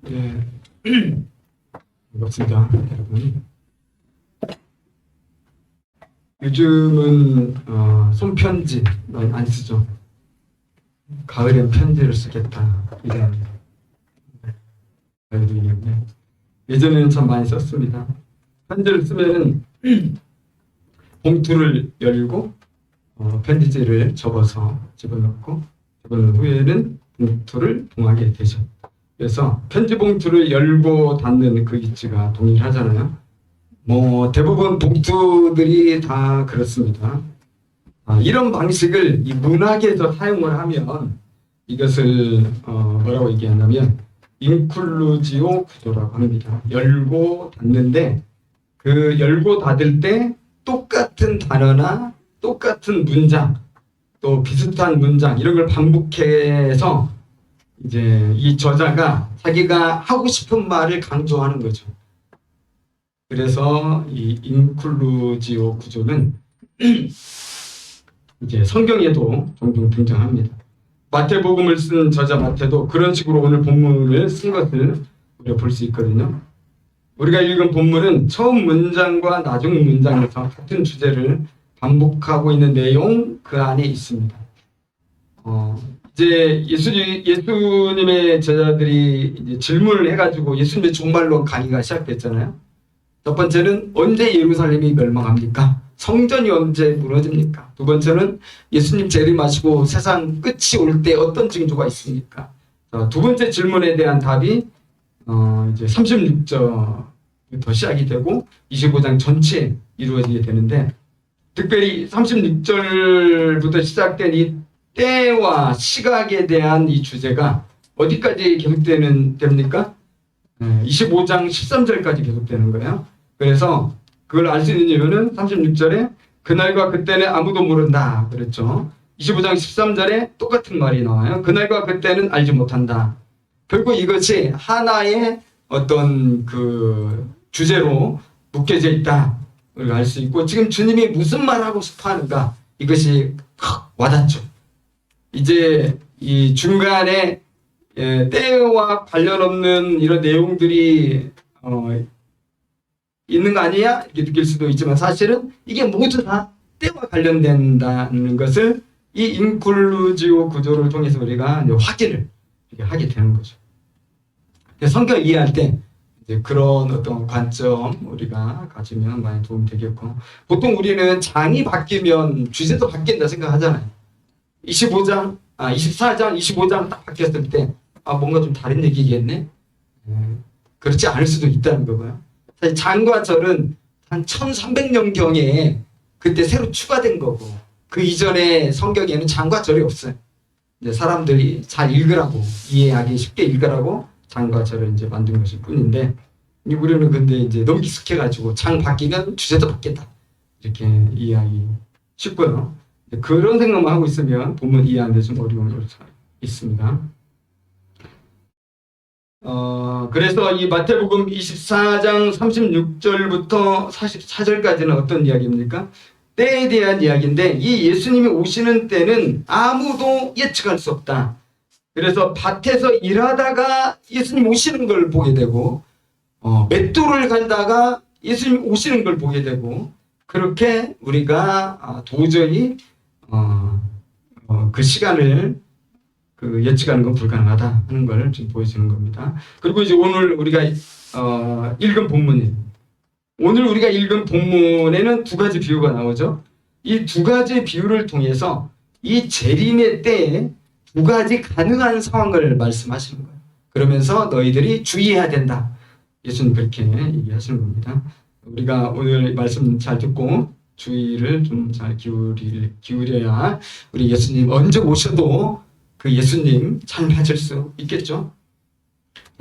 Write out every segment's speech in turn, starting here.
네, 반갑습니다, 여러분. 요즘은 손편지 많이 안 쓰죠. 가을엔 편지를 쓰겠다 이런 말도 있는데 예전에는 참 많이 썼습니다. 편지를 쓰면은 봉투를 열고 편지지를 접어서 집어넣고 집어넣은 후에는 봉투를 봉하게 되죠. 그래서 편지 봉투를 열고 닫는 그 위치가 동일하잖아요. 뭐 대부분 봉투들이 다 그렇습니다. 이런 방식을 이 문학에서 사용을 하면 이것을 뭐라고 얘기하냐면 인클루지오 구조라고 합니다. 열고 닫는데 그 열고 닫을 때 똑같은 단어나 똑같은 문장 또 비슷한 문장 이런 걸 반복해서 이제 이 저자가 자기가 하고 싶은 말을 강조하는 거죠. 그래서 이 인클루지오 구조는 이제 성경에도 종종 등장합니다. 마태복음을 쓴 저자 마태도 그런 식으로 오늘 본문을 쓴 것을 우리가 볼 수 있거든요. 우리가 읽은 본문은 처음 문장과 나중 문장에서 같은 주제를 반복하고 있는 내용 그 안에 있습니다. 이제 예수님의 제자들이 이제 질문을 해가지고 예수님의 종말론 강의가 시작됐잖아요. 첫 번째는 언제 예루살렘이 멸망합니까? 성전이 언제 무너집니까? 두 번째는 예수님 재림하시고 세상 끝이 올 때 어떤 징조가 있습니까? 두 번째 질문에 대한 답이 이제 36절부터 시작이 되고 25장 전체에 이루어지게 되는데 특별히 36절부터 시작된 이 때와 시각에 대한 이 주제가 어디까지 계속됩니까? 25장 13절까지 계속되는 거예요. 그래서 그걸 알 수 있는 이유는 36절에 그날과 그때는 아무도 모른다 그랬죠. 25장 13절에 똑같은 말이 나와요. 그날과 그때는 알지 못한다. 결국 이것이 하나의 어떤 그 주제로 묶여져 있다. 우리가 알 수 있고 지금 주님이 무슨 말 하고 싶어 하는가 이것이 확 와닿죠. 이제 이 중간에 때와 관련 없는 이런 내용들이 있는 거 아니야? 이렇게 느낄 수도 있지만 사실은 이게 모두 다 때와 관련된다는 것을 이 인클루지오 구조를 통해서 우리가 확인을 하게 되는 거죠. 성경 이해할 때 이제 그런 어떤 관점 우리가 가지면 많이 도움이 되겠고 보통 우리는 장이 바뀌면 주제도 바뀐다 생각하잖아요. 24장, 25장 딱 바뀌었을 때 뭔가 좀 다른 얘기겠네? 그렇지 않을 수도 있다는 거고요. 사실 장과 절은 한 1300년경에 그때 새로 추가된 거고 그 이전에 성경에는 장과 절이 없어요. 이제 사람들이 잘 읽으라고 이해하기 쉽게 읽으라고 장과 절을 이제 만든 것일 뿐인데 우리는 근데 이제 너무 익숙해가지고 장 바뀌면 주제도 바뀐다 이렇게 이해하기 쉽고요. 그런 생각만 하고 있으면 본문 이해하는 데 좀 어려움이 있습니다. 그래서 이 마태복음 24장 36절부터 44절까지는 어떤 이야기입니까? 때에 대한 이야기인데 이 예수님이 오시는 때는 아무도 예측할 수 없다. 그래서 밭에서 일하다가 예수님 오시는 걸 보게 되고 맷돌을 갈다가 예수님 오시는 걸 보게 되고 그렇게 우리가 도저히 그 시간을 예측하는 건 불가능하다 하는 걸 지금 보여주는 겁니다. 그리고 이제 오늘 우리가 읽은 본문이 오늘 우리가 읽은 본문에는 두 가지 비유가 나오죠. 이 두 가지 비유를 통해서 이 재림의 때에 두 가지 가능한 상황을 말씀하시는 거예요. 그러면서 너희들이 주의해야 된다. 예수님 그렇게 얘기하시는 겁니다. 우리가 오늘 말씀 잘 듣고 주의를 좀 잘 기울여야 우리 예수님 언제 오셔도 그 예수님 잘 맞을 수 있겠죠.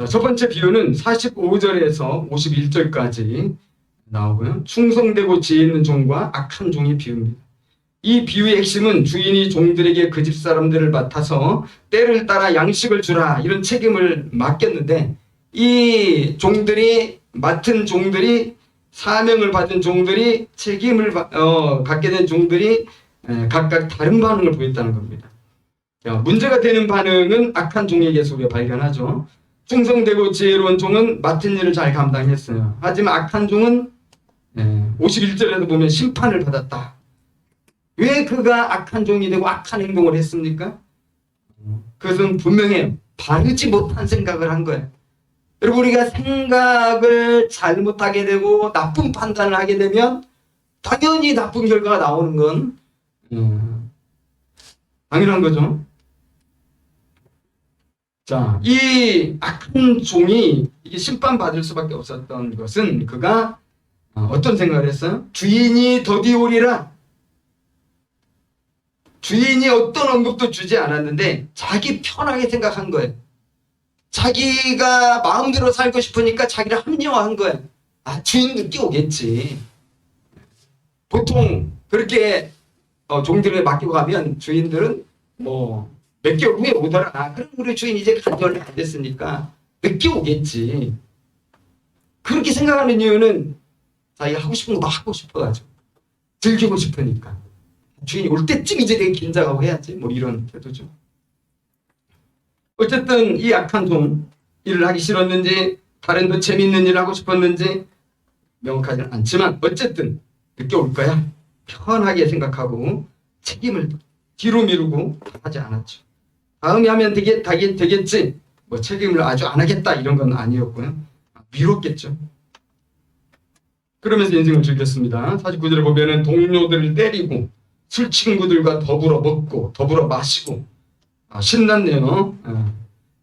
첫 번째 비유는 45절에서 51절까지 나오고요. 충성되고 지혜 있는 종과 악한 종의 비유입니다. 이 비유의 핵심은 주인이 종들에게 그 집 사람들을 맡아서 때를 따라 양식을 주라 이런 책임을 맡겼는데 이 종들이 맡은 종들이 사명을 받은 종들이 책임을 갖게 된 종들이 각각 다른 반응을 보였다는 겁니다. 문제가 되는 반응은 악한 종에게서 우리가 발견하죠. 충성되고 지혜로운 종은 맡은 일을 잘 감당했어요. 하지만 악한 종은 51절에도 보면 심판을 받았다. 왜 그가 악한 종이 되고 악한 행동을 했습니까? 그것은 분명히 바르지 못한 생각을 한 거예요. 여러분, 우리가 생각을 잘못하게 되고 나쁜 판단을 하게 되면 당연히 나쁜 결과가 나오는 건 당연한 거죠. 자, 이 악한 종이 심판받을 수밖에 없었던 것은 그가 어떤 생각을 했어요? 주인이 더디 오리라. 주인이 어떤 언급도 주지 않았는데 자기 편하게 생각한 거예요. 자기가 마음대로 살고 싶으니까 자기를 합리화한 거예요. 아, 주인 늦게 오겠지. 보통 그렇게 종들에 맡기고 가면 주인들은 뭐 몇 개월 후에 오더라. 그럼 우리 주인 이제 간지 얼마 안 됐으니까 늦게 오겠지. 그렇게 생각하는 이유는 자기가 하고 싶은 거 막 하고 싶어가지고 즐기고 싶으니까 주인이 올 때쯤 이제 되게 긴장하고 해야지, 뭐 이런 태도죠. 어쨌든 이 악한 종, 일을 하기 싫었는지 다른 더 재밌는 일을 하고 싶었는지 명확하지는 않지만 어쨌든 늦게 올 거야 편하게 생각하고 책임을 뒤로 미루고 하지 않았죠. 다음에 하면 되겠지, 뭐 책임을 아주 안 하겠다 이런 건 아니었고요. 미뤘겠죠. 그러면서 인생을 즐겼습니다. 49절에 보면은 동료들을 때리고 술 친구들과 더불어 먹고 더불어 마시고 신났네요.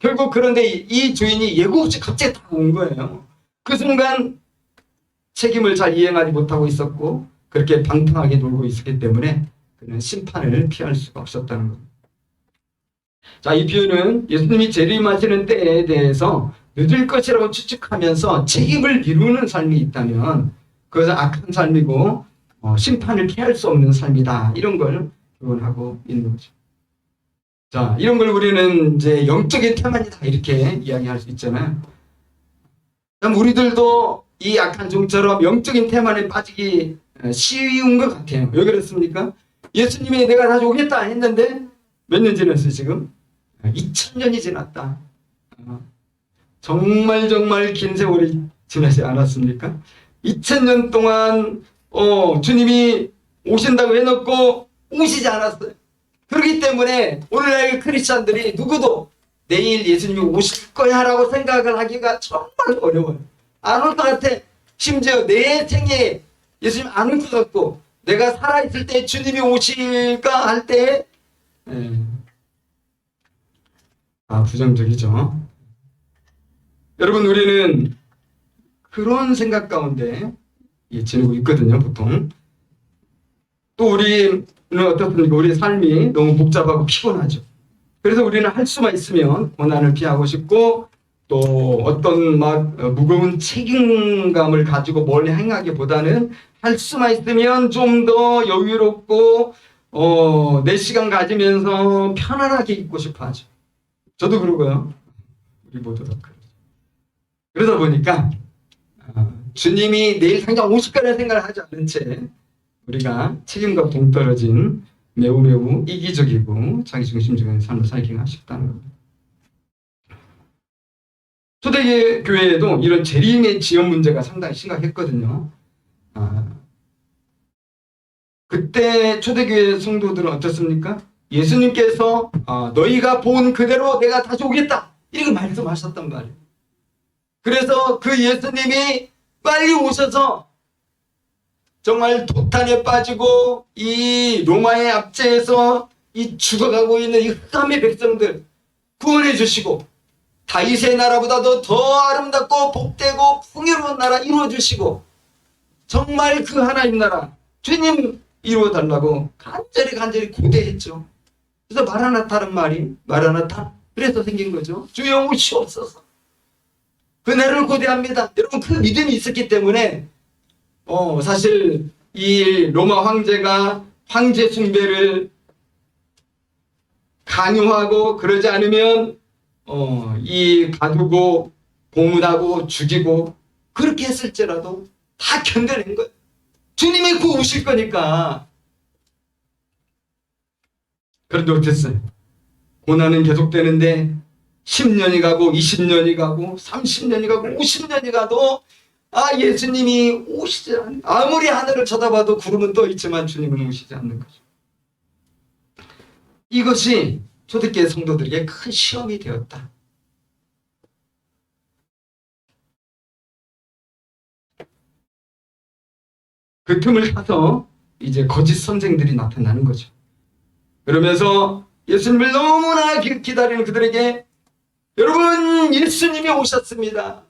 결국 그런데 이 주인이 예고 없이 갑자기 다 온 거예요. 그 순간 책임을 잘 이행하지 못하고 있었고 그렇게 방탕하게 놀고 있었기 때문에 그는 심판을 피할 수가 없었다는 겁니다. 자, 이 비유는 예수님이 재림하시는 때에 대해서 늦을 것이라고 추측하면서 책임을 미루는 삶이 있다면 그것은 악한 삶이고 심판을 피할 수 없는 삶이다, 이런 걸 교훈하고 있는 거죠. 자, 이런 걸 우리는 이제 영적인 태만이다 이렇게 이야기할 수 있잖아요. 그럼 우리들도 이 악한 종처럼 영적인 태만에 빠지기 쉬운 것 같아요. 왜 그렇습니까? 예수님이 내가 다시 오겠다 했는데 몇 년 지났어요 지금? 2000년이 지났다. 정말 긴 세월이 지나지 않았습니까? 2000년 동안 주님이 오신다고 해놓고 오시지 않았어요. 그렇기 때문에 오늘날 크리스찬들이 누구도 내일 예수님이 오실 거야 라고 생각을 하기가 정말 어려워요. 안 올 것 같아. 심지어 내 생에 예수님 안 올 것 같고 내가 살아있을 때 주님이 오실까 할 때 부정적이죠. 여러분, 우리는 그런 생각 가운데 지내고 있거든요, 보통. 또 우리는 어떻습니까? 우리의 삶이 너무 복잡하고 피곤하죠. 그래서 우리는 할 수만 있으면 고난을 피하고 싶고 또 어떤 무거운 책임감을 가지고 뭘 행하기보다는 할 수만 있으면 좀 더 여유롭고 내 시간 가지면서 편안하게 있고 싶어 하죠. 저도 그러고요. 우리 모두 다 그러죠. 그러다 보니까 주님이 내일 당장 오실 거라는 생각을 하지 않는 채 우리가 책임과 동떨어진 매우 이기적이고 자기중심적인 삶을 살기가 쉽다는 겁니다. 초대교회에도 이런 재림의 지연 문제가 상당히 심각했거든요. 그때 초대교회 성도들은 어떻습니까? 예수님께서 너희가 본 그대로 내가 다시 오겠다 이렇게 말씀하셨단 말이에요. 그래서 그 예수님이 빨리 오셔서 정말 도탄에 빠지고 이 로마의 압제에서 이 죽어가고 있는 이 흑암의 백성들 구원해 주시고 다윗의 나라보다도 더 아름답고 복되고 풍요로운 나라 이루어 주시고 정말 그 하나님 나라 주님 이루어 달라고 간절히 고대했죠. 그래서 마라나타는 말이 마라나타 그래서 생긴 거죠. 주여 오시옵소서. 그날을 고대합니다. 여러분, 그 믿음이 있었기 때문에 사실 이 로마 황제가 황제 숭배를 강요하고 그러지 않으면 이 가두고 고문하고 죽이고 그렇게 했을지라도 다 견뎌낸 거예요. 주님이 곧 오실 거니까. 그런데 어땠어요? 고난은 계속되는데 10년이 가고 20년이 가고 30년이 가고 50년이 가도 예수님이 오시지 않는, 아무리 하늘을 쳐다봐도 구름은 떠 있지만 주님은 오시지 않는 거죠. 이것이 초대교회 성도들에게 큰 시험이 되었다. 그 틈을 타서 이제 거짓 선생들이 나타나는 거죠. 그러면서 예수님을 너무나 기다리는 그들에게, 여러분, 예수님이 오셨습니다.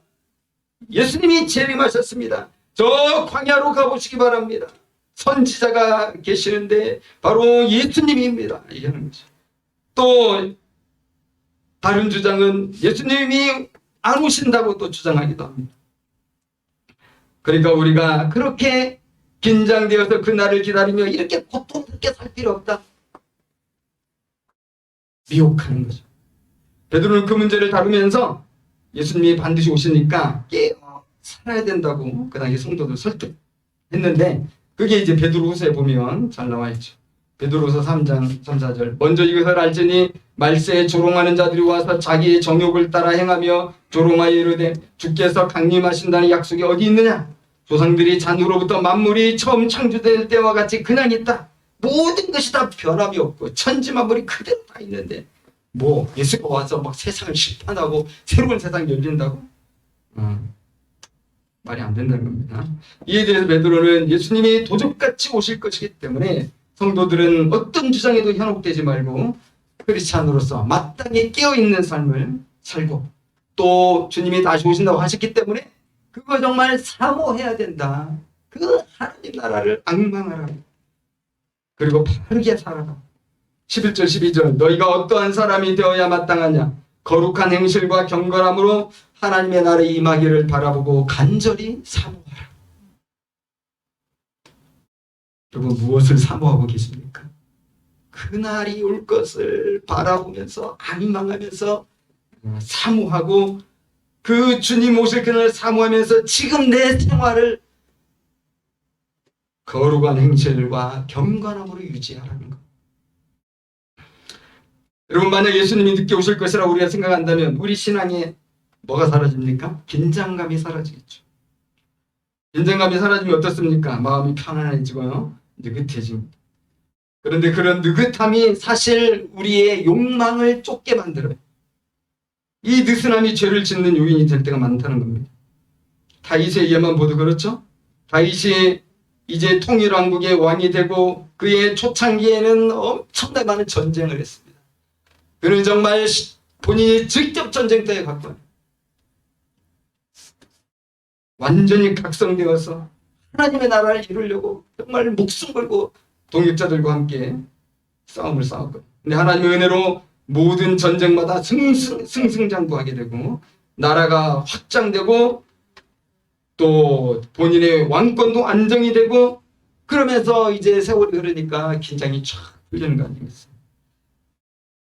예수님이 재림하셨습니다. 저 광야로 가보시기 바랍니다. 선지자가 계시는데 바로 예수님입니다. 얘기하는 거죠. 또 다른 주장은 예수님이 안 오신다고 또 주장하기도 합니다. 그러니까 우리가 그렇게 긴장되어서 그날을 기다리며 이렇게 고통스럽게 살 필요 없다. 미혹하는 거죠. 베드로는 그 문제를 다루면서 예수님이 반드시 오시니까 깨어 살아야 된다고 그 당시 성도들 설득했는데, 그게 이제 베드로후서에 보면 잘 나와 있죠. 베드로후서 3장 3, 4절. 먼저 이것을 알지니 말세에 조롱하는 자들이 와서 자기의 정욕을 따라 행하며 조롱하여 이르되 주께서 강림하신다는 약속이 어디 있느냐? 조상들이 잔으로부터 만물이 처음 창조될 때와 같이 그냥 있다. 모든 것이 다 변함이 없고 천지 만물이 그대로 다 있는데 뭐 예수가 와서 막 세상을 심판하고 새로운 세상이 열린다고? 말이 안 된다는 겁니다. 이에 대해서 베드로는 예수님이 도적같이 오실 것이기 때문에 성도들은 어떤 주장에도 현혹되지 말고 크리스찬으로서 마땅히 깨어있는 삶을 살고, 또 주님이 다시 오신다고 하셨기 때문에 그거 정말 사모해야 된다. 그 하나님 나라를 앙망하라. 그리고 바르게 살아라. 11절 12절. 너희가 어떠한 사람이 되어야 마땅하냐? 거룩한 행실과 경건함으로 하나님의 나라에 임하기를 바라보고 간절히 사모하라. 여러분, 무엇을 사모하고 계십니까? 그날이 올 것을 바라보면서 앙망하면서 사모하고, 그 주님 오실 그날을 사모하면서 지금 내 생활을 거룩한 행실과 경건함으로 유지하라는 것. 여러분, 만약 예수님이 늦게 오실 것이라고 우리가 생각한다면 우리 신앙에 뭐가 사라집니까? 긴장감이 사라지겠죠. 긴장감이 사라지면 어떻습니까? 마음이 편안해지고요, 느긋해집니다. 그런데 그런 느긋함이 사실 우리의 욕망을 쫓게 만들어요. 이 느슨함이 죄를 짓는 요인이 될 때가 많다는 겁니다. 다윗의 예만 보도 그렇죠? 다윗이 이제 통일왕국의 왕이 되고 그의 초창기에는 엄청나게 많은 전쟁을 했습니다. 그는 정말 본인이 직접 전쟁터에 갔고 완전히 각성되어서 하나님의 나라를 이루려고 정말 목숨 걸고 동역자들과 함께 싸움을 싸웠거든요. 근데 하나님의 은혜로 모든 전쟁마다 승승장구하게 되고 나라가 확장되고 또 본인의 왕권도 안정이 되고, 그러면서 이제 세월이 흐르니까 긴장이 쫙 풀리는 거 아니겠어요?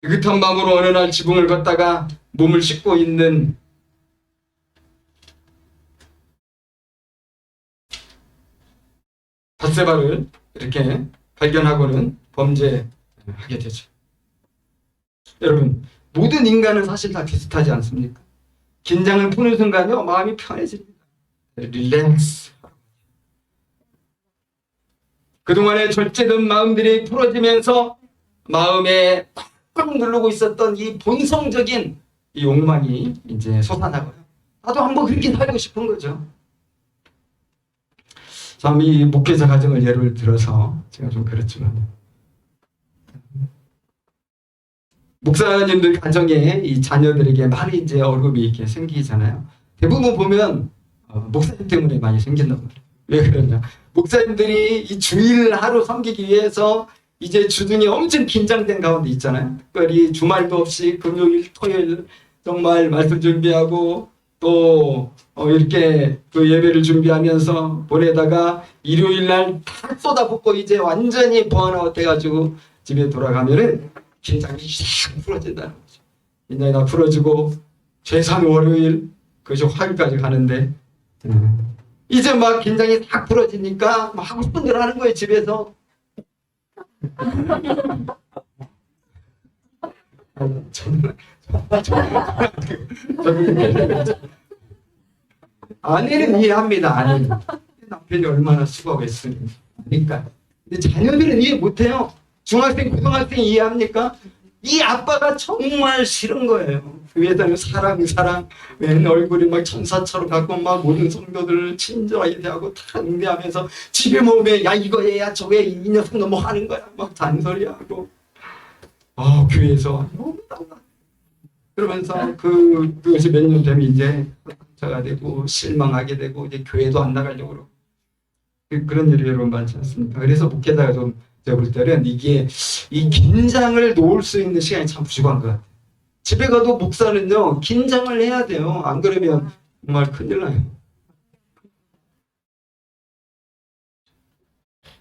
느긋한 마음으로 어느 날 지붕을 걷다가 몸을 씻고 있는 밧세바를 이렇게 발견하고는 범죄하게 되죠. 여러분, 모든 인간은 사실 다 비슷하지 않습니까? 긴장을 푸는 순간요, 마음이 편해집니다. 릴렉스. 그동안에 절제된 마음들이 풀어지면서 마음에 꽉 누르고 있었던 이 본성적인 이 욕망이 이제 솟아나고요. 나도 한번 그렇게 살고 싶은 거죠. 참, 이 목회자 가정을 예를 들어서 제가 좀 그렇지만, 목사님들 가정에 이 자녀들에게 많이 이제 어려움이 이렇게 생기잖아요. 대부분 보면 목사님 때문에 많이 생긴단 말이에요. 왜 그러냐? 목사님들이 이 주일 하루 섬기기 위해서 이제 주중에 엄청 긴장된 가운데 있잖아요. 특별히 주말도 없이 금요일, 토요일 정말 말씀 준비하고 또 이렇게 그 예배를 준비하면서 보내다가 일요일 날 다 쏟아붓고 이제 완전히 번아웃 돼가지고 집에 돌아가면은 긴장이 싹 풀어진다는 거죠. 긴장이 다 풀어지고 제3 월요일, 그것이 화요일까지 가는데 이제 막 긴장이 싹 풀어지니까 막 하고 싶은 대로 하는 거예요, 집에서. 아내는 이해합니다. 아내는 남편이 얼마나 수고하겠습니까? 그러니까 근데 자녀들은 이해 못해요. 중학생, 고등학생 이해합니까? 이 아빠가 정말 싫은 거예요. 교회에서 사랑 맨 얼굴이 막 천사처럼 갖고 막 모든 성도들을 친절하게 대하고 다 응대하면서 집에 오면 야 이거 해야 저거 해, 이 녀석 너 뭐 하는 거야 막 잔소리하고 교회에서 너무 답답해. 그러면서 그것이 몇 년 되면 이제 상처가 되고 실망하게 되고 이제 교회도 안 나가려고 그러고 그런 일이 여러분 많지 않습니까? 그래서 목회자가 좀 제가 볼 때는 이게 이 긴장을 놓을 수 있는 시간이 참 부족한 것 같아요. 집에 가도 목사는요 긴장을 해야 돼요. 안 그러면 정말 큰일 나요.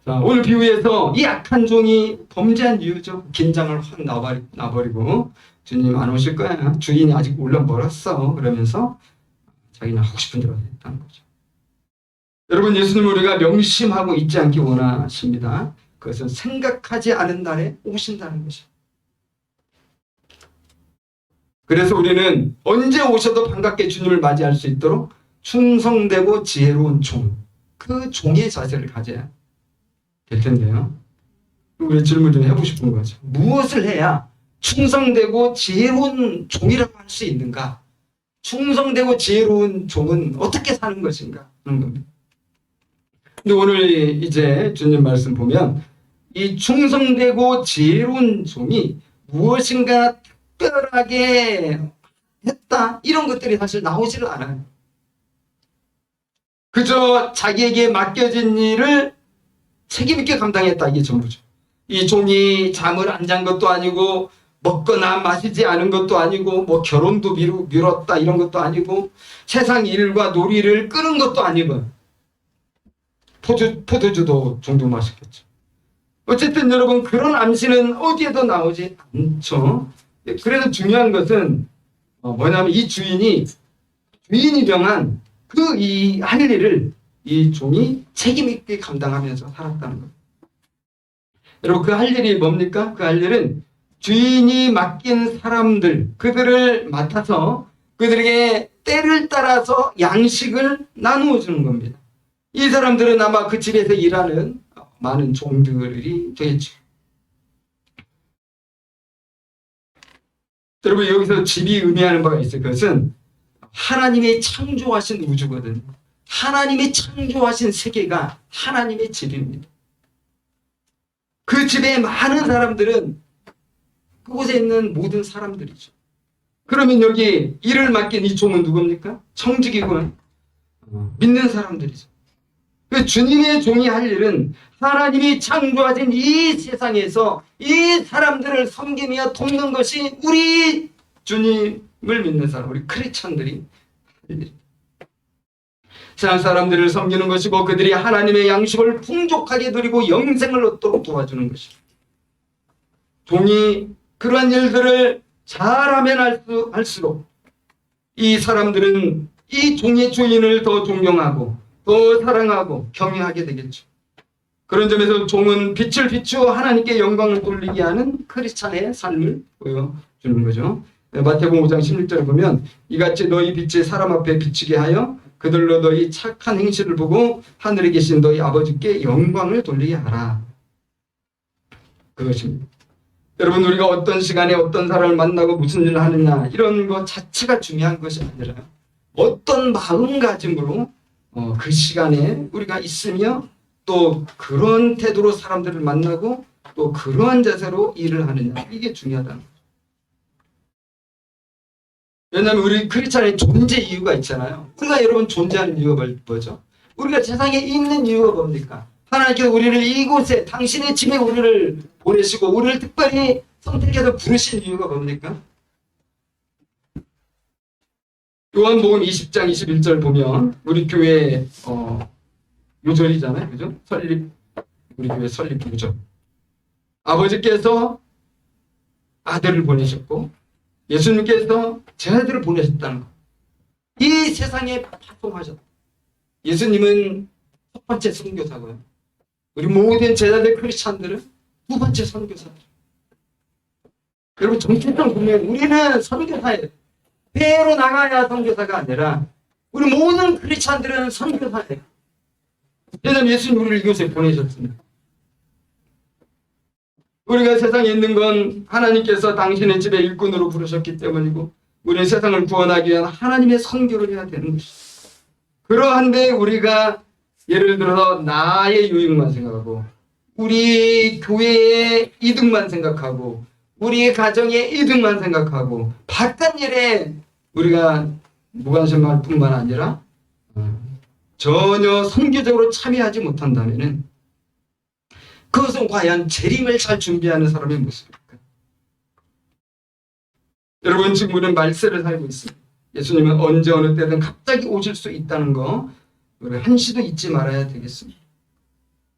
자, 오늘 비유에서 이 악한 종이 범죄한 이유죠. 긴장을 확 놔버리고 주님 안 오실 거야. 주인이 아직 올라 멀었어. 그러면서 자기는 하고 싶은 대로 했다는 거죠. 여러분 예수님 우리가 명심하고 있지 않기 원하십니다. 그것은 생각하지 않은 날에 오신다는 것이죠. 그래서 우리는 언제 오셔도 반갑게 주님을 맞이할 수 있도록 충성되고 지혜로운 종, 그 종의 자세를 가져야 될 텐데요. 우리 질문 좀 해보고 싶은 거죠. 무엇을 해야 충성되고 지혜로운 종이라고 할 수 있는가? 충성되고 지혜로운 종은 어떻게 사는 것인가? 하는 겁니다. 근데 오늘 이제 주님 말씀 보면 이 충성되고 지혜로운 종이 무엇인가 특별하게 했다 이런 것들이 사실 나오지를 않아요. 그저 자기에게 맡겨진 일을 책임있게 감당했다 이게 전부죠. 이 종이 잠을 안 잔 것도 아니고 먹거나 마시지 않은 것도 아니고 뭐 결혼도 미뤘다 이런 것도 아니고 세상 일과 놀이를 끄는 것도 아니고 포도주도 종도 마셨겠죠. 어쨌든 여러분 그런 암시는 어디에도 나오지 않죠. 그래서 중요한 것은 뭐냐면 이 주인이 명한 그 이 할 일을 이 종이 책임있게 감당하면서 살았다는 겁니다. 여러분 그 할 일이 뭡니까? 그 할 일은 주인이 맡긴 사람들 그들을 맡아서 그들에게 때를 따라서 양식을 나누어 주는 겁니다. 이 사람들은 아마 그 집에서 일하는 많은 종들이 되겠죠. 여러분 여기서 집이 의미하는 바가 있어요. 그것은 하나님이 창조하신 우주거든요. 하나님이 창조하신 세계가 하나님의 집입니다. 그 집에 많은 사람들은 그곳에 있는 모든 사람들이죠. 그러면 여기 일을 맡긴 이 종은 누굽니까? 청직이고 믿는 사람들이죠. 그 주님의 종이 할 일은 하나님이 창조하신 이 세상에서 이 사람들을 섬기며 돕는 것이 우리 주님을 믿는 사람, 우리 크리스천들이 할 일. 세상 사람들을 섬기는 것이고 그들이 하나님의 양식을 풍족하게 누리고 영생을 얻도록 도와주는 것입니다. 종이 그러한 일들을 잘하면 할수록 이 사람들은 이 종의 주인을 더 존경하고 더 사랑하고 경외하게 되겠죠. 그런 점에서 종은 빛을 비추어 하나님께 영광을 돌리게 하는 크리스찬의 삶을 보여주는 거죠. 마태복음 5장 16절을 보면 이같이 너희 빛이 사람 앞에 비치게 하여 그들로 너희 착한 행실을 보고 하늘에 계신 너희 아버지께 영광을 돌리게 하라. 그것입니다. 여러분 우리가 어떤 시간에 어떤 사람을 만나고 무슨 일을 하느냐 이런 것 자체가 중요한 것이 아니라 어떤 마음가짐으로 그 시간에 우리가 있으며 또 그런 태도로 사람들을 만나고 또 그러한 자세로 일을 하느냐 이게 중요하다는 거죠. 왜냐하면 우리 크리스찬의 존재 이유가 있잖아요. 우리가 여러분 존재하는 이유가 뭐죠? 우리가 세상에 있는 이유가 뭡니까? 하나님께서 우리를 이곳에 당신의 집에 우리를 보내시고 우리를 특별히 선택해서 부르신 이유가 뭡니까? 요한복음 20장 21절 보면 우리 교회 요절이잖아요. 그죠? 우리 교회 설립 요절. 아버지께서 아들을 보내셨고 예수님께서 제 아들을 보내셨다는 것. 이 세상에 파송하셨다. 예수님은 첫 번째 선교사고요. 우리 모든 제자들 크리스찬들은 두 번째 선교사들. 여러분 정체성 분명히 우리는 선교사예요. 배로 나가야 선교사가 아니라 우리 모든 크리스찬들은 선교사예요. 왜냐하면 예수님 우리를 이곳에 보내셨습니다. 우리가 세상에 있는 건 하나님께서 당신의 집에 일꾼으로 부르셨기 때문이고 우리는 세상을 구원하기 위한 하나님의 선교를 해야 되는 것이죠. 그러한데 우리가 예를 들어서 나의 유익만 생각하고 우리 교회의 이득만 생각하고 우리 가정의 이득만 생각하고 바깥 일에 우리가 무관심할 뿐만 아니라 전혀 선교적으로 참여하지 못한다면 그것은 과연 재림을 잘 준비하는 사람의 모습일까? 여러분 지금 우리는 말세를 살고 있습니다. 예수님은 언제 어느 때든 갑자기 오실 수 있다는 거 우리 한시도 잊지 말아야 되겠습니다.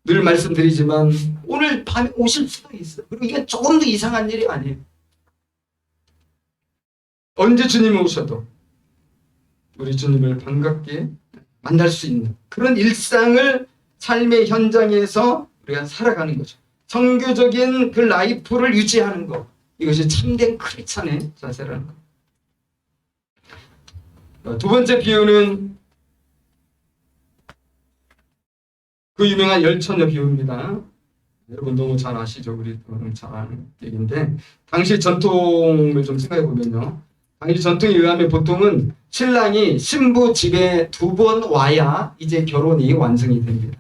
늘 말씀드리지만 오늘 밤에 오실 수도 있어요. 그리고 이건 조금도 이상한 일이 아니에요. 언제 주님이 오셔도 우리 주님을 반갑게 만날 수 있는 그런 일상을 삶의 현장에서 우리가 살아가는 거죠. 선교적인 그 라이프를 유지하는 것. 이것이 참된 크리스찬의 자세라는 것. 두 번째 비유는 그 유명한 열처녀 비유입니다. 여러분 너무 잘 아시죠? 우리 잘 아는 얘기인데 당시 전통을 좀 생각해 보면요. 당시 전통에 의하면 보통은 신랑이 신부 집에 2번 와야 이제 결혼이 완성이 됩니다.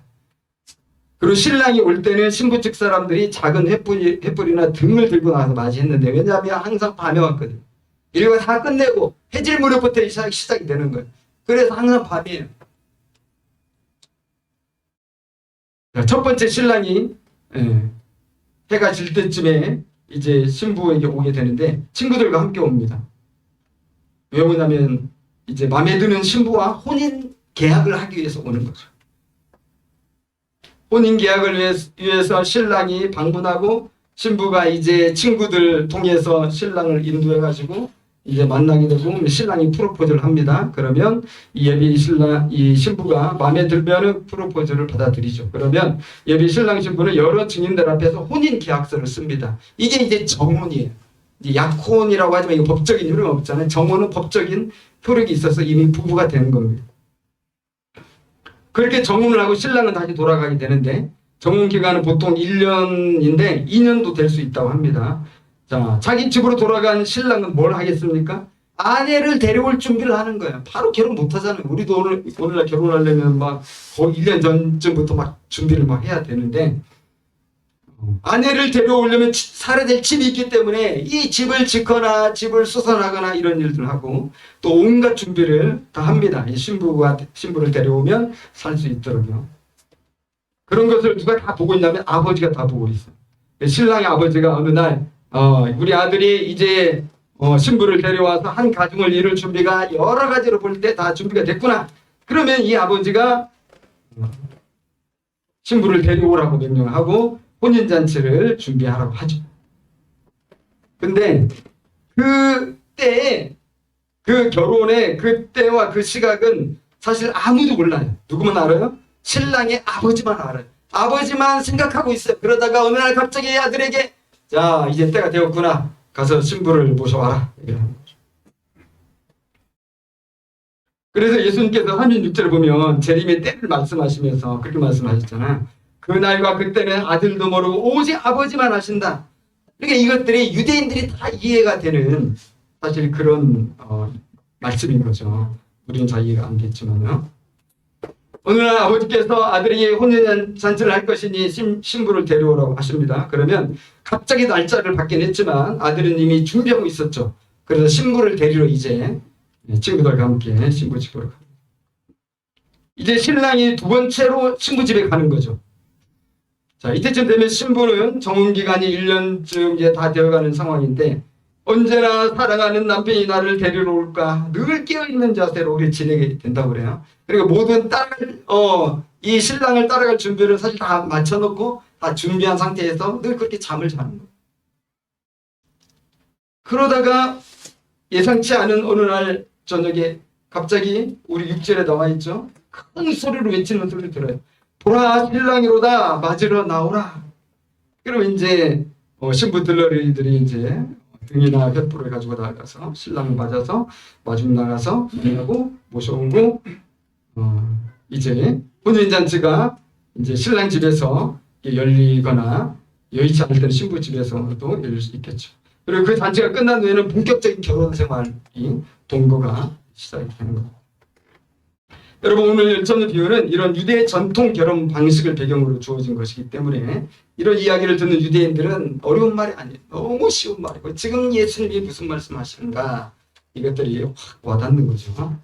그리고 신랑이 올 때는 신부 측 사람들이 작은 횃불이나 등을 들고 나와서 맞이했는데 왜냐하면 항상 밤에 왔거든요. 이거 다 끝내고 해질 무렵부터 시작이 되는 거예요. 그래서 항상 밤이에요. 첫 번째 신랑이 해가 질 때쯤에 이제 신부에게 오게 되는데 친구들과 함께 옵니다. 왜 오냐면 이제 마음에 드는 신부와 혼인 계약을 하기 위해서 오는 거죠. 혼인 계약을 위해서 신랑이 방문하고 신부가 이제 친구들 통해서 신랑을 인도해가지고 이제 만나게 되고 신랑이 프로포즈를 합니다. 그러면 이 예비 신랑, 이 신부가 마음에 들면은 프로포즈를 받아들이죠. 그러면 예비 신랑 신부는 여러 증인들 앞에서 혼인 계약서를 씁니다. 이게 이제 정혼이에요. 약혼이라고 하지만 이거 법적인 효력은 없잖아요. 정혼은 법적인 효력이 있어서 이미 부부가 되는 겁니다. 그렇게 정혼을 하고 신랑은 다시 돌아가게 되는데 정혼 기간은 보통 1년인데 2년도 될 수 있다고 합니다. 자, 자기 집으로 돌아간 신랑은 뭘 하겠습니까? 아내를 데려올 준비를 하는 거예요. 바로 결혼 못 하잖아요. 우리도 오늘날 결혼하려면 막 거의 1년 전쯤부터 막 준비를 막 해야 되는데 아내를 데려오려면 살아야 될 집이 있기 때문에 이 집을 짓거나 집을 수선하거나 이런 일들을 하고 또 온갖 준비를 다 합니다. 이 신부를 데려오면 살 수 있도록요. 그런 것을 누가 다 보고 있냐면 아버지가 다 보고 있어요. 신랑의 아버지가 어느 날 우리 아들이 이제 신부를 데려와서 한 가정을 이룰 준비가 여러 가지로 볼 때 다 준비가 됐구나. 그러면 이 아버지가 신부를 데려오라고 명령하고 혼인잔치를 준비하라고 하죠. 근데 그때 그 결혼의 그때와 그 시각은 사실 아무도 몰라요. 누구만 알아요? 신랑의 아버지만 알아요. 아버지만 생각하고 있어요. 그러다가 어느 날 갑자기 아들에게 자 이제 때가 되었구나. 가서 신부를 모셔와라. 그래서 예수님께서 36절을 보면 재림의 때를 말씀하시면서 그렇게 말씀하셨잖아요. 그날과 그때는 아들도 모르고 오직 아버지만 아신다. 그러니까 이것들이 유대인들이 다 이해가 되는 사실 그런 말씀인 거죠. 우리는 잘 이해가 안 됐지만요. 어느 날 아버지께서 아들에게 혼인잔치를 할 것이니 신부를 데려오라고 하십니다. 그러면 갑자기 날짜를 받긴 했지만 아들은 이미 준비하고 있었죠. 그래서 신부를 데리러 이제 친구들과 함께 신부 집으로 갑니다. 이제 신랑이 두 번째로 신부 집에 가는 거죠. 자, 이때쯤 되면 신부는 정혼기간이 1년쯤 이제 다 되어가는 상황인데 언제나 사랑하는 남편이 나를 데리러 올까 늘 깨어있는 자세로 우리 지내게 된다고 그래요. 그리고 모든 이 신랑을 따라갈 준비를 사실 다 맞춰놓고 다 준비한 상태에서 늘 그렇게 잠을 자는 거예요. 그러다가 예상치 않은 어느 날 저녁에 갑자기 우리 6절에 나와 있죠. 큰 소리로 외치는 소리를 들어요. 보라 신랑이로다 맞으러 나오라. 그러면 이제 신부 들러리들이 이제 등이나 횃불을 가지고 나가서 신랑을 맞아서 마중 나가서 만나고 모셔오고 이제 혼인잔치가 이제 신랑 집에서 열리거나 여의치 않을 때는 신부 집에서도 열릴 수 있겠죠. 그리고 그 잔치가 끝난 후에는 본격적인 결혼 생활이 동거가 시작이 되는 겁니다. 여러분, 오늘 열천의 비유는 이런 유대의 전통 결혼 방식을 배경으로 주어진 것이기 때문에 이런 이야기를 듣는 유대인들은 어려운 말이 아니에요. 너무 쉬운 말이고, 지금 예수님이 무슨 말씀하시는가, 이것들이 확 와닿는 거죠.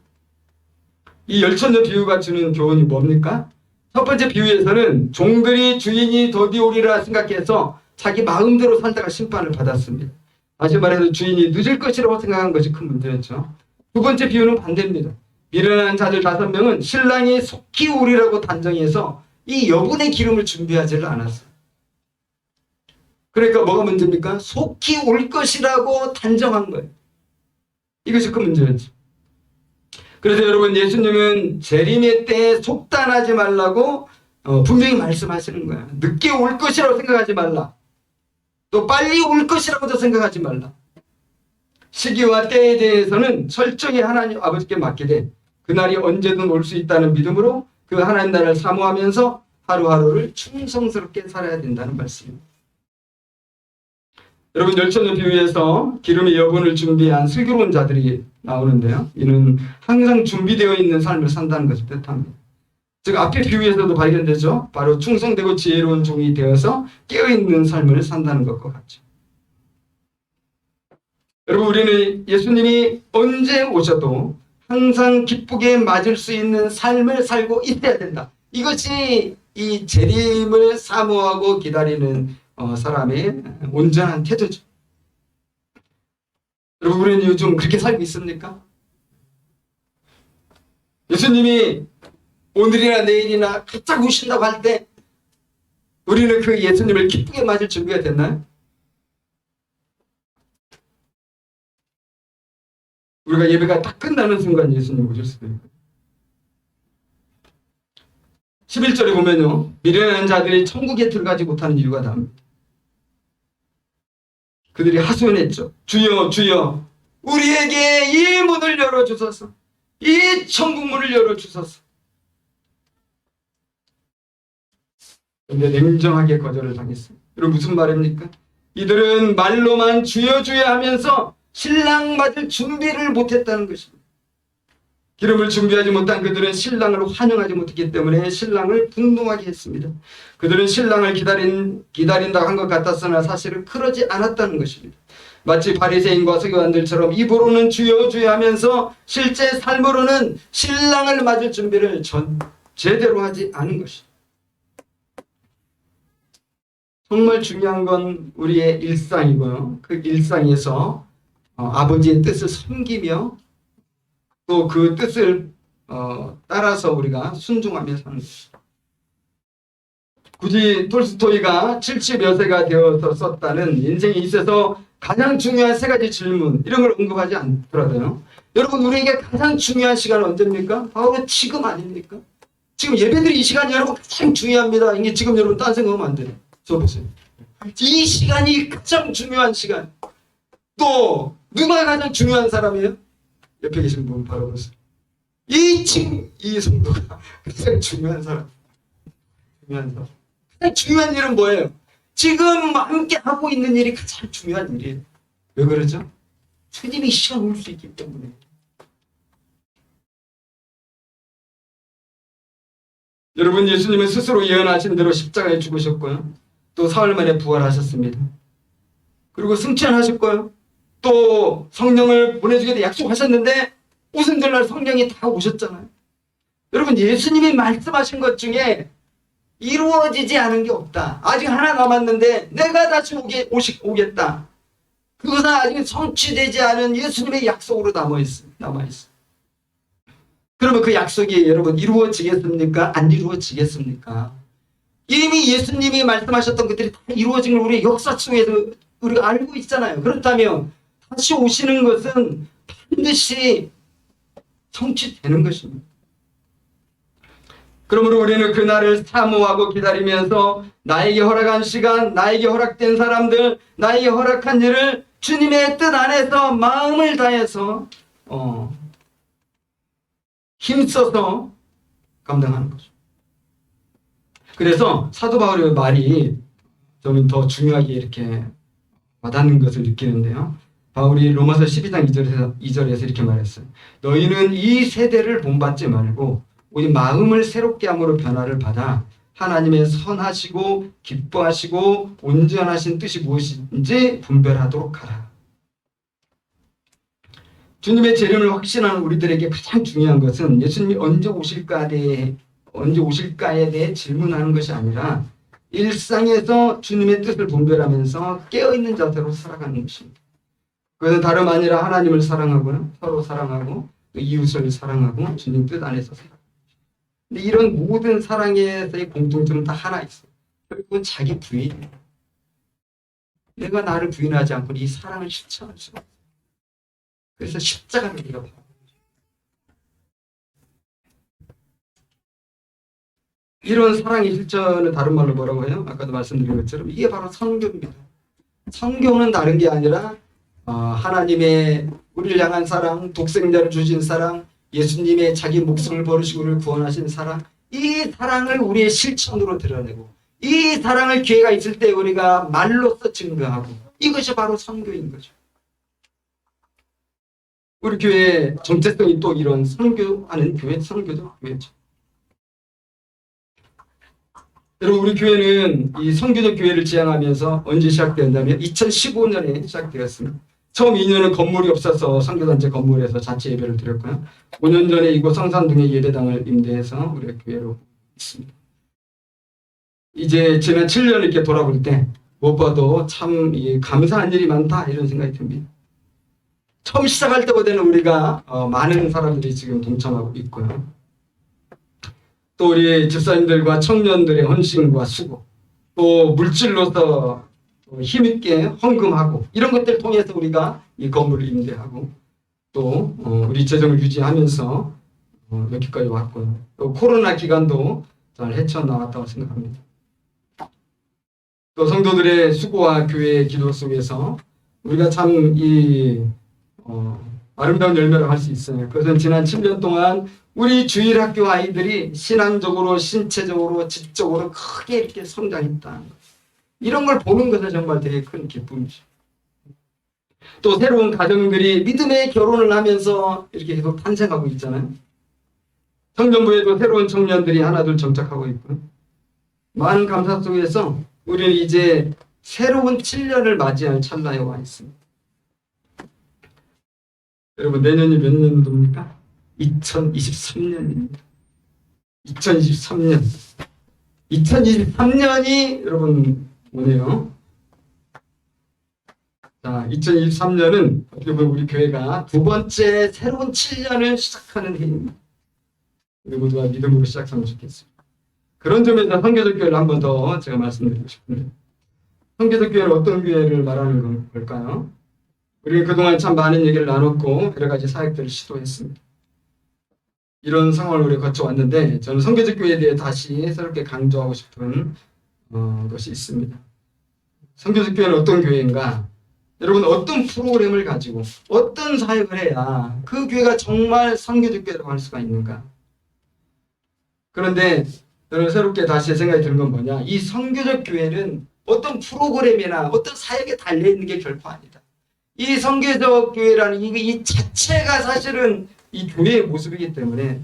이 열천의 비유가 주는 교훈이 뭡니까? 첫 번째 비유에서는 종들이 주인이 더디오리라 생각해서 자기 마음대로 살다가 심판을 받았습니다. 다시 말해서 주인이 늦을 것이라고 생각한 것이 큰 문제였죠. 두 번째 비유는 반대입니다. 미련한 자들 5명은 신랑이 속히 오리라고 단정해서 이 여분의 기름을 준비하지를 않았어요. 그러니까 뭐가 문제입니까? 속히 올 것이라고 단정한 거예요. 이것이 큰 문제였죠. 그래서 여러분, 예수님은 재림의 때에 속단하지 말라고 분명히 말씀하시는 거예요. 늦게 올 것이라고 생각하지 말라. 또 빨리 올 것이라고도 생각하지 말라. 시기와 때에 대해서는 철저히 하나님 아버지께 맡기되 그날이 언제든 올 수 있다는 믿음으로 그 하나님 나라를 사모하면서 하루하루를 충성스럽게 살아야 된다는 말씀입니다. 여러분, 열천의 비유에서 기름의 여분을 준비한 슬기로운 자들이 나오는데요. 이는 항상 준비되어 있는 삶을 산다는 것을 뜻합니다. 즉, 앞의 비유에서도 발견되죠. 바로 충성되고 지혜로운 종이 되어서 깨어있는 삶을 산다는 것과 같죠. 여러분, 우리는 예수님이 언제 오셔도 항상 기쁘게 맞을 수 있는 삶을 살고 있어야 된다. 이것이 이 재림을 사모하고 기다리는 사람의 온전한 태도죠. 여러분, 우리는 요즘 그렇게 살고 있습니까? 예수님이 오늘이나 내일이나 갑자기 오신다고 할 때 우리는 그 예수님을 기쁘게 맞을 준비가 됐나요? 우리가 예배가 딱 끝나는 순간 예수님 오실 수도 있고. 11절에 보면요, 미련한 자들이 천국에 들어가지 못하는 이유가 나옵니다. 그들이 하소연했죠. 주여, 주여, 우리에게 이 문을 열어주소서. 이 천국 문을 열어주소서. 그런데 냉정하게 거절을 당했습니다. 여러분, 무슨 말입니까? 이들은 말로만 주여 주여 하면서 신랑 맞을 준비를 못했다는 것입니다. 기름을 준비하지 못한 그들은 신랑을 환영하지 못했기 때문에 신랑을 분노하게 했습니다. 그들은 신랑을 기다린다고 한 것 같았으나 사실은 그러지 않았다는 것입니다. 마치 바리새인과 서기관들처럼 입으로는 주여 주여 하면서 실제 삶으로는 신랑을 맞을 준비를 제대로 하지 않은 것입니다. 정말 중요한 건 우리의 일상이고요. 그 일상에서 아버지의 뜻을 섬기며 또 그 뜻을 따라서 우리가 순종하며 사는 것입니다. 굳이 톨스토이가 70여 세가 되어서 썼다는 인생에 있어서 가장 중요한 3가지 질문, 이런 걸 언급하지 않더라도요. 여러분, 우리에게 가장 중요한 시간은 언제입니까? 바로 지금 아닙니까? 지금 예배드리 이 시간이 여러분 가장 중요합니다. 이게 지금 여러분 딴 생각하면 안 돼요. 보세요. 이 시간이 가장 중요한 시간. 또 누가 가장 중요한 사람이에요? 옆에 계신 분 바라보세요. 지금 이 성도가 가장 중요한 사람. 가장 중요한 일은 뭐예요? 지금 함께 하고 있는 일이 가장 중요한 일이에요. 왜 그러죠? 주님이 이 시간 올 수 있기 때문에. 여러분, 예수님은 스스로 예언하신 대로 십자가에 죽으셨고요. 또 사흘 만에 부활하셨습니다. 그리고 승천하셨고요. 또 성령을 보내주겠다 약속하셨는데 오순절 날 성령이 다 오셨잖아요. 여러분, 예수님이 말씀하신 것 중에 이루어지지 않은 게 없다. 아직 하나 남았는데 내가 다시 오겠다. 그것은 아직 성취되지 않은 예수님의 약속으로 남아있어. 그러면 그 약속이 여러분 이루어지겠습니까? 안 이루어지겠습니까? 이미 예수님이 말씀하셨던 것들이 다 이루어진 걸 우리 역사 속에서 우리가 알고 있잖아요. 그렇다면 다시 오시는 것은 반드시 성취되는 것입니다. 그러므로 우리는 그날을 사모하고 기다리면서 나에게 허락한 시간, 나에게 허락된 사람들, 나에게 허락한 일을 주님의 뜻 안에서 마음을 다해서 힘써서 감당하는 거죠. 그래서 사도 바울의 말이 좀 더 중요하게 이렇게 와닿는 것을 느끼는데요. 바울이 로마서 12장 2절에서 이렇게 말했어요. 너희는 이 세대를 본받지 말고 우리 마음을 새롭게 함으로 변화를 받아 하나님의 선하시고 기뻐하시고 온전하신 뜻이 무엇인지 분별하도록 하라. 주님의 재림을 확신하는 우리들에게 가장 중요한 것은 예수님이 언제 오실까에 대해 질문하는 것이 아니라 일상에서 주님의 뜻을 분별하면서 깨어있는 자세로 살아가는 것입니다. 그것은 다름 아니라 하나님을 사랑하고 서로 사랑하고 또 이웃을 사랑하고 주님 뜻 안에서 살아가는 것입니다. 근데 이런 모든 사랑에서의 공통점은 다 하나 있어요. 결국은 자기 부인이에요. 내가 나를 부인하지 않고 이 사랑을 실천할 수가 없어요. 그래서 십자가를 우리가 바라보는 거죠. 이런 사랑의 실천을 다른 말로 뭐라고 해요? 아까도 말씀드린 것처럼 이게 바로 선교입니다. 선교는 다른 게 아니라 하나님의 우리를 향한 사랑, 독생자를 주신 사랑, 예수님의 자기 목숨을 버리시고 우리를 구원하신 사랑, 이 사랑을 우리의 실천으로 드러내고 이 사랑을 기회가 있을 때 우리가 말로써 증거하고 이것이 바로 선교인 거죠. 우리 교회의 정체성이 또 이런 선교하는 교회, 선교도 교회죠. 여러분, 우리 교회는 이 선교적 교회를 지향하면서 언제 시작되었냐면 2015년에 시작되었습니다. 처음 2년은 건물이 없어서 선교단체 건물에서 자체 예배를 드렸고요. 5년 전에 이곳 성산동에 예배당을 임대해서 우리가 교회로 있습니다. 이제 지난 7년 이렇게 돌아볼 때 무엇보다도 참 감사한 일이 많다 이런 생각이 듭니다. 처음 시작할 때보다는 우리가 많은 사람들이 지금 동참하고 있고요. 또 우리 집사님들과 청년들의 헌신과 수고, 또 물질로서 힘있게 헌금하고 이런 것들을 통해서 우리가 이 건물을 임대하고 또 우리 재정을 유지하면서 여기까지 왔고요. 또 코로나 기간도 잘 헤쳐나왔다고 생각합니다. 또 성도들의 수고와 교회의 기도 속에서 우리가 참 아름다운 열매를 할 수 있어요. 그것은 지난 7년 동안 우리 주일학교 아이들이 신앙적으로, 신체적으로, 지적으로 크게 이렇게 성장했다는 것. 이런 걸 보는 것은 정말 되게 큰 기쁨이죠. 또 새로운 가정들이 믿음의 결혼을 하면서 이렇게 계속 탄생하고 있잖아요. 청년부에도 새로운 청년들이 하나둘 정착하고 있고요. 많은 감사 속에서 우리는 이제 새로운 7년을 맞이할 찰나에 와 있습니다. 여러분, 내년이 몇 년도입니까? 2023년입니다. 2023년. 2023년이 여러분 오네요. 자, 2023년은 어떻게 보면 우리 교회가 두 번째 새로운 7년을 시작하는 해입니다. 우리 모두가 믿음으로 시작하면 좋겠습니다. 그런 점에서 선교적 교회를 한 번 더 제가 말씀드리고 싶은데, 선교적 교회는 어떤 교회를 말하는 걸까요? 우리 그동안 참 많은 얘기를 나눴고 여러 가지 사역들을 시도했습니다. 이런 상황을 우리가 거쳐왔는데 저는 선교적 교회에 대해 다시 새롭게 강조하고 싶은 것이 있습니다. 선교적 교회는 어떤 교회인가? 여러분, 어떤 프로그램을 가지고 어떤 사역을 해야 그 교회가 정말 선교적 교회라고 할 수가 있는가? 그런데 저는 새롭게 다시 생각이 드는 건 뭐냐? 이 선교적 교회는 어떤 프로그램이나 어떤 사역에 달려있는 게 결코 아니다. 이 선교적 교회라는 이 자체가 사실은 이 교회의 모습이기 때문에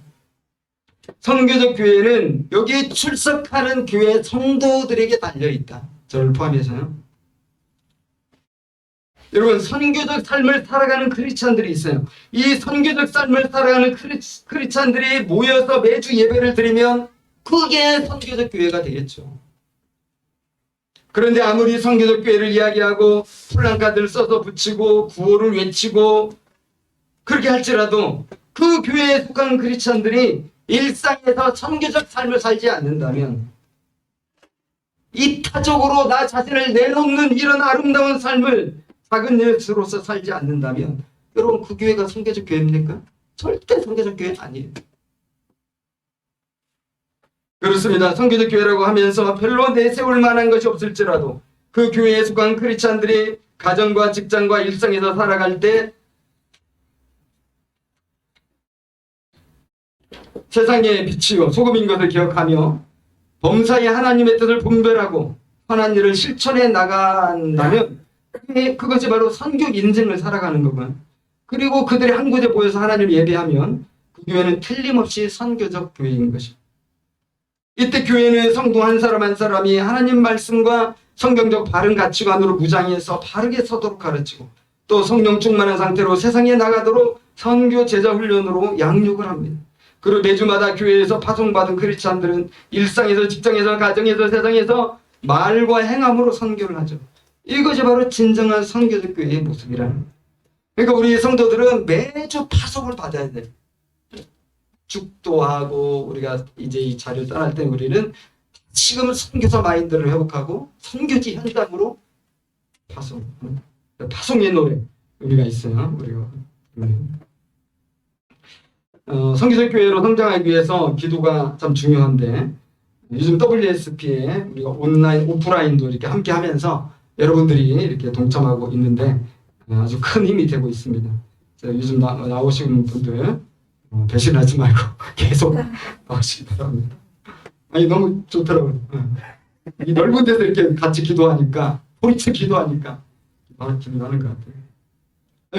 선교적 교회는 여기에 출석하는 교회 성도들에게 달려있다. 저를 포함해서요. 여러분, 선교적 삶을 살아가는 크리스찬들이 있어요. 이 선교적 삶을 살아가는 크리스찬들이 모여서 매주 예배를 드리면 그게 선교적 교회가 되겠죠. 그런데 아무리 선교적 교회를 이야기하고 플랜카드를 써서 붙이고 구호를 외치고 그렇게 할지라도 그 교회에 속한 크리스찬들이 일상에서 선교적 삶을 살지 않는다면, 이타적으로 나 자신을 내놓는 이런 아름다운 삶을 작은 예수로서 살지 않는다면, 여러분, 그 교회가 선교적 교회입니까? 절대 선교적 교회 아니에요. 그렇습니다. 선교적 교회라고 하면서 별로 내세울 만한 것이 없을지라도 그 교회에 속한 크리스찬들이 가정과 직장과 일상에서 살아갈 때 세상의 빛이요 소금인 것을 기억하며 범사에 하나님의 뜻을 분별하고 선한 일을 실천해 나간다면 그것이 바로 선교 인생을 살아가는 거고요. 그리고 그들이 한 곳에 모여서 하나님을 예배하면 그 교회는 틀림없이 선교적 교회인 것입니다. 이때 교회는 성도 한 사람 한 사람이 하나님 말씀과 성경적 바른 가치관으로 무장해서 바르게 서도록 가르치고 또 성령 충만한 상태로 세상에 나가도록 선교 제자 훈련으로 양육을 합니다. 그리고 매주마다 교회에서 파송받은 크리스찬들은 일상에서 직장에서 가정에서 세상에서 말과 행함으로 선교를 하죠. 이것이 바로 진정한 선교적 교회의 모습이라는 거예요. 그러니까 우리 성도들은 매주 파송을 받아야 돼요. 축도하고 우리가 이제 이 자리를 떠날 때 우리는 지금 선교사 마인드를 회복하고 선교지 현장으로 파송의 노래 우리가 있어요. 우리가 선교적 교회로 성장하기 위해서 기도가 참 중요한데 요즘 WSP에 우리가 온라인 오프라인도 이렇게 함께 하면서 여러분들이 이렇게 동참하고 있는데 아주 큰 힘이 되고 있습니다. 요즘 나오시는 분들 배신하지 말고 계속 나오시기 바랍니다. 아니 너무 좋더라고요. 이 넓은 데서 이렇게 같이 기도하니까 소리쳐 기도하니까 바로 기도하는 것 같아요.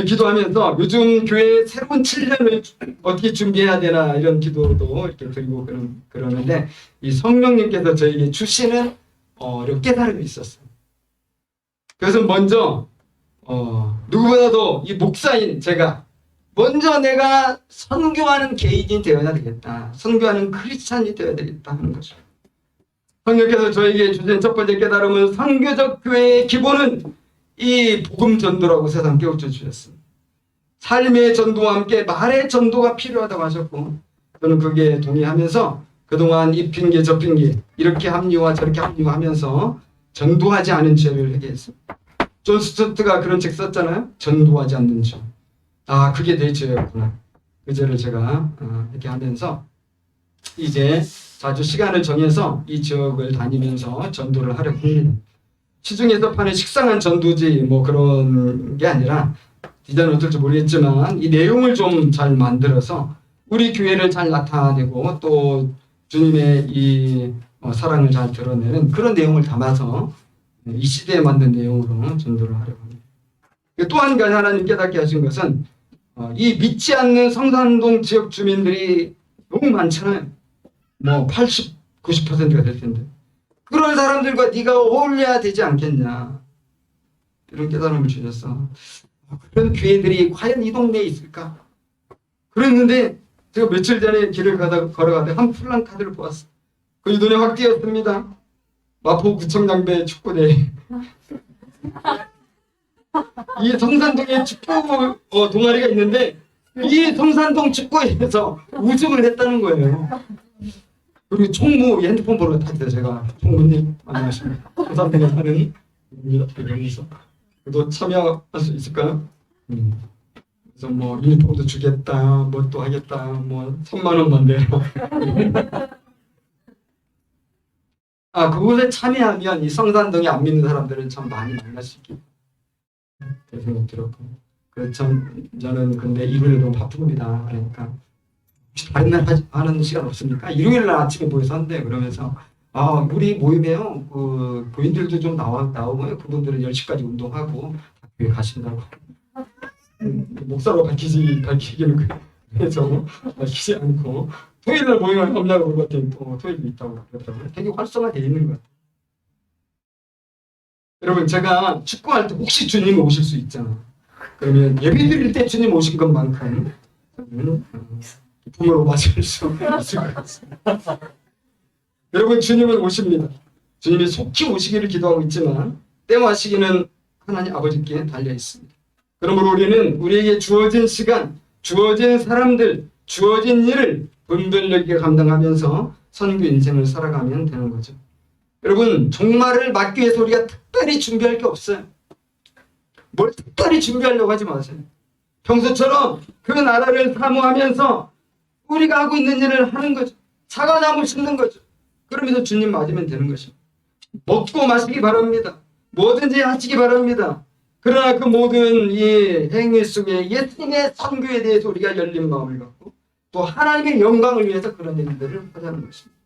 기도하면서 요즘 교회 새로운 7년을 어떻게 준비해야 되나 이런 기도도 이렇게 드리고 그러는데 이 성령님께서 저에게 주시는 이런 깨달음이 있었어요. 그래서 먼저 누구보다도 이 목사인 제가 먼저 내가 선교하는 개인이 되어야 되겠다. 선교하는 크리스찬이 되어야 되겠다 하는 거죠. 성령께서 저에게 주신 첫 번째 깨달음은 선교적 교회의 기본은 이 복음 전도라고 세상 깨우쳐 주셨습니다. 삶의 전도와 함께 말의 전도가 필요하다고 하셨고 저는 그게 동의하면서 그동안 이 핑계 저 핑계 이렇게 합리화 저렇게 합리화하면서 전도하지 않은 죄를 회개했습니다. 존 스튜어트가 그런 책 썼잖아요. 전도하지 않는 죄. 아 그게 내 죄였구나. 그 죄를 제가 이렇게 하면서 이제 자주 시간을 정해서 이 지역을 다니면서 전도를 하려고 합니다. 시중에서 파는 식상한 전도지 뭐 그런 게 아니라 디자인은 어떨지 모르겠지만 이 내용을 좀 잘 만들어서 우리 교회를 잘 나타내고 또 주님의 이 사랑을 잘 드러내는 그런 내용을 담아서 이 시대에 맞는 내용으로 전도를 하려고 합니다. 또 한 가지 하나님 깨닫게 하신 것은 이 믿지 않는 성산동 지역 주민들이 너무 많잖아요. 뭐 80, 90%가 될 텐데 그런 사람들과 네가 어울려야 되지 않겠냐 이런 깨달음을 주셨어. 그런 교회들이 과연 이 동네에 있을까? 그랬는데 제가 며칠 전에 길을 걸어가다 한 플랜카드를 보았어. 그 눈에 확 띄었습니다. 마포구청장배 축구대. 이 성산동에 축구 동아리가 있는데 이 성산동 축구에서 우승을 했다는 거예요. 그리고 총무 핸드폰 번호가 다 있어요. 제가 총무님 안녕하십니까. 성산동에 사는 이러면서 또 참여할 수 있을까요? 그래서 뭐 유니폼도 주겠다, 뭐 또 하겠다, 뭐 3만 원만 내라. 그곳에 참여하면 이 성산동에 안 믿는 사람들은 참 많이 만날 수 있겠다. 그런 생각 들었고. 저는 근데 일요일은 바쁩니다. 그러니까 다른 날 하는 시간 없습니까? 일요일 날 아침에 모여서 한대. 그러면서 우리 모임에요. 그 교인들도 좀 나오고요. 그분들은 10시까지 운동하고 교회 가신다고. 목사로 밝히기는 그래서 밝히지 않고 토요일 날 모임을 없냐고 물어봤더니 또 토요일도 있다고 그러더라고요. 되게 활성화되어 있는 것 같아요. 여러분 제가 축구할 때 혹시 주님 오실 수 있잖아요. 그러면 예배 드릴 때 주님 오신 것만큼 부모로 맞을 수 있을 것 같습니다. 여러분 주님은 오십니다. 주님이 속히 오시기를 기도하고 있지만 때와 시기는 하나님 아버지께 달려 있습니다. 그러므로 우리는 우리에게 주어진 시간, 주어진 사람들, 주어진 일을 분별력 있게 감당하면서 선교 인생을 살아가면 되는 거죠. 여러분 종말을 맞기 위해서 우리가 특별히 준비할 게 없어요. 뭘 특별히 준비하려고 하지 마세요. 평소처럼 그 나라를 사모하면서 우리가 하고 있는 일을 하는 거죠. 사과나무 심는 거죠. 그러면서 주님 맞으면 되는 것입니다. 먹고 마시기 바랍니다. 뭐든지 하시기 바랍니다. 그러나 그 모든 이 행위 속에 예수님의 선교에 대해서 우리가 열린 마음을 갖고 또 하나님의 영광을 위해서 그런 일들을 하자는 것입니다.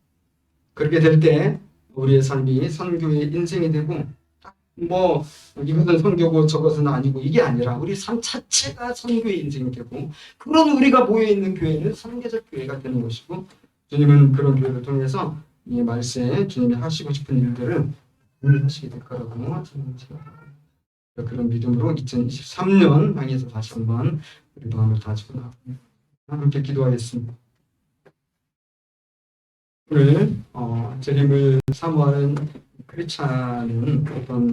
그렇게 될 때 우리의 삶이 선교의 인생이 되고 뭐 이것은 선교고 저것은 아니고 이게 아니라 우리 삶 자체가 선교의 인생이 되고 그런 우리가 모여있는 교회는 선교적 교회가 되는 것이고 주님은 그런 교회를 통해서 이 말세에 주님이 하시고 싶은 일들을 하시게 될 거라고 저는 생각합니다. 그런 믿음으로 2023년 향해서 다시 한번 우리 마음을 다지고 나갑니다. 함께 기도하겠습니다. 오늘 재림을 사모하는 크리스찬은 어떤